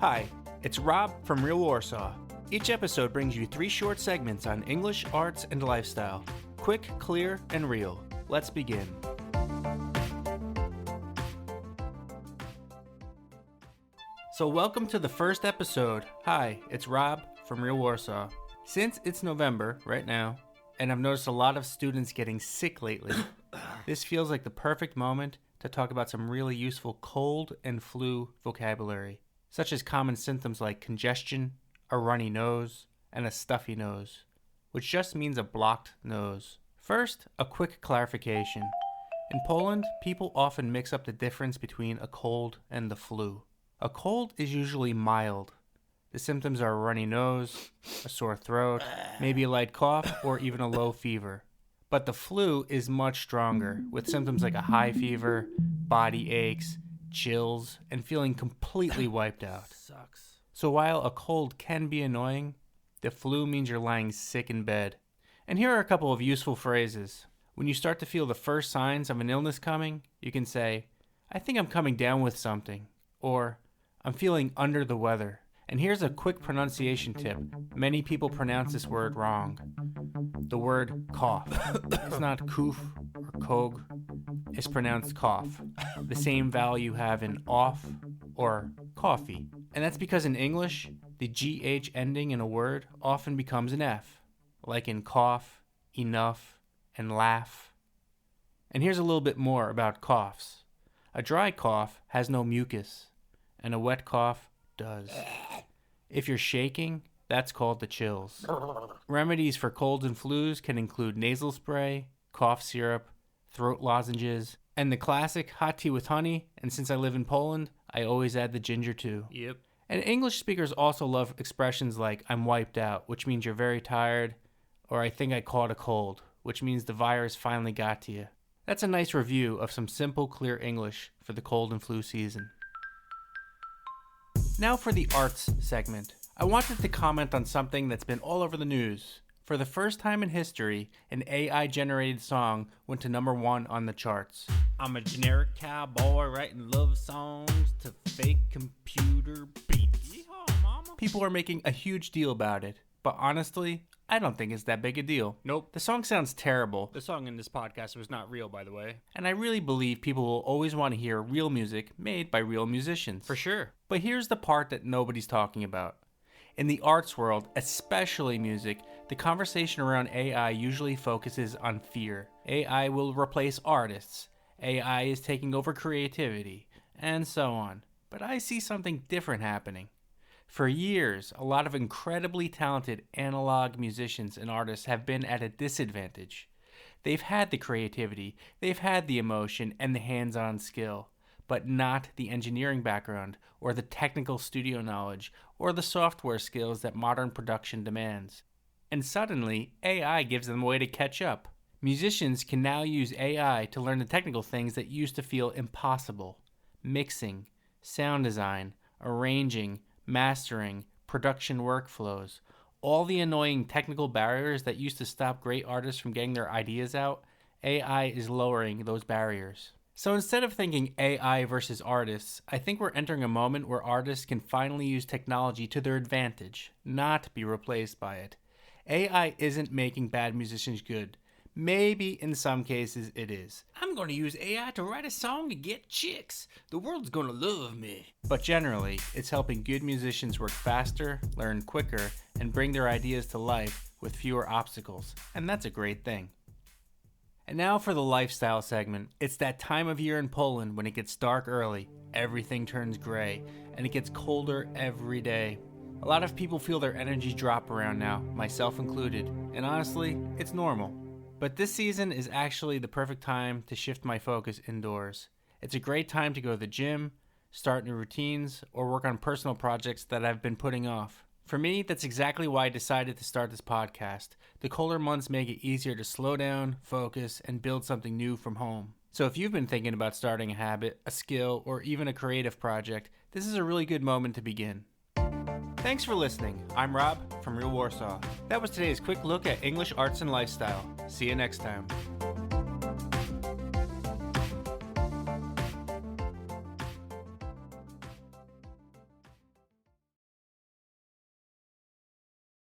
Hi, it's Rob from Real Warsaw. Each episode brings you 3 short segments on English, arts, and lifestyle. Quick, clear, and real. Let's begin. So welcome to the first episode. Hi, it's Rob from Real Warsaw. Since it's November right now, and I've noticed a lot of students getting sick lately, this feels like the perfect moment to talk about some really useful cold and flu vocabulary, such as common symptoms like congestion, a runny nose, and a stuffy nose, which just means a blocked nose. First, a quick clarification. In Poland, people often mix up the difference between a cold and the flu. A cold is usually mild. The symptoms are a runny nose, a sore throat, maybe a light cough, or even a low fever. But the flu is much stronger, with symptoms like a high fever, body aches, chills, and feeling completely wiped out. Sucks. So while a cold can be annoying, the flu means you're lying sick in bed. And here are a couple of useful phrases. When you start to feel the first signs of an illness coming, you can say, I think I'm coming down with something, or I'm feeling under the weather. And here's a quick pronunciation tip. Many people pronounce this word wrong. The word cough. It's not koof or kog. It's pronounced cough. The same vowel you have in off or coffee. And that's because in English, the GH ending in a word often becomes an F, like in cough, enough, and laugh. And here's a little bit more about coughs. A dry cough has no mucus, and a wet cough does. If you're shaking, that's called the chills. Remedies for colds and flus can include nasal spray, cough syrup, throat lozenges, and the classic hot tea with honey, and since I live in Poland, I always add the ginger too. Yep. And English speakers also love expressions like I'm wiped out, which means you're very tired, or I think I caught a cold, which means the virus finally got to you. That's a nice review of some simple, clear English for the cold and flu season. Now for the arts segment. I wanted to comment on something that's been all over the news. For the first time in history, an AI-generated song went to number 1 on the charts. I'm a generic cowboy writing love songs to fake computer beats. Yeehaw, mama. People are making a huge deal about it, but honestly, I don't think it's that big a deal. Nope. The song sounds terrible, The song in this podcast was not real, by the way. and I really believe people will always want to hear real music made by real musicians. For sure. But here's the part that nobody's talking about. In the arts world, especially music, the conversation around AI usually focuses on fear. AI will replace artists. AI is taking over creativity, and so on. But I see something different happening. For years, a lot of incredibly talented analog musicians and artists have been at a disadvantage. They've had the creativity, they've had the emotion and the hands-on skill, but not the engineering background or the technical studio knowledge or the software skills that modern production demands. And suddenly, AI gives them a way to catch up. Musicians can now use AI to learn the technical things that used to feel impossible. Mixing, sound design, arranging, mastering, production workflows. All the annoying technical barriers that used to stop great artists from getting their ideas out, AI is lowering those barriers. So instead of thinking AI versus artists, I think we're entering a moment where artists can finally use technology to their advantage, not be replaced by it. AI isn't making bad musicians good. Maybe in some cases it is. I'm gonna use AI to write a song to get chicks. The world's gonna love me. But generally, it's helping good musicians work faster, learn quicker, and bring their ideas to life with fewer obstacles. And that's a great thing. And now for the lifestyle segment. It's that time of year in Poland when it gets dark early, everything turns gray, and it gets colder every day. A lot of people feel their energy drop around now, myself included, and honestly, it's normal. But this season is actually the perfect time to shift my focus indoors. It's a great time to go to the gym, start new routines, or work on personal projects that I've been putting off. For me, that's exactly why I decided to start this podcast. The colder months make it easier to slow down, focus, and build something new from home. So if you've been thinking about starting a habit, a skill, or even a creative project, this is a really good moment to begin. Thanks for listening. I'm Rob from Real Warsaw. That was today's quick look at English arts and lifestyle. See you next time.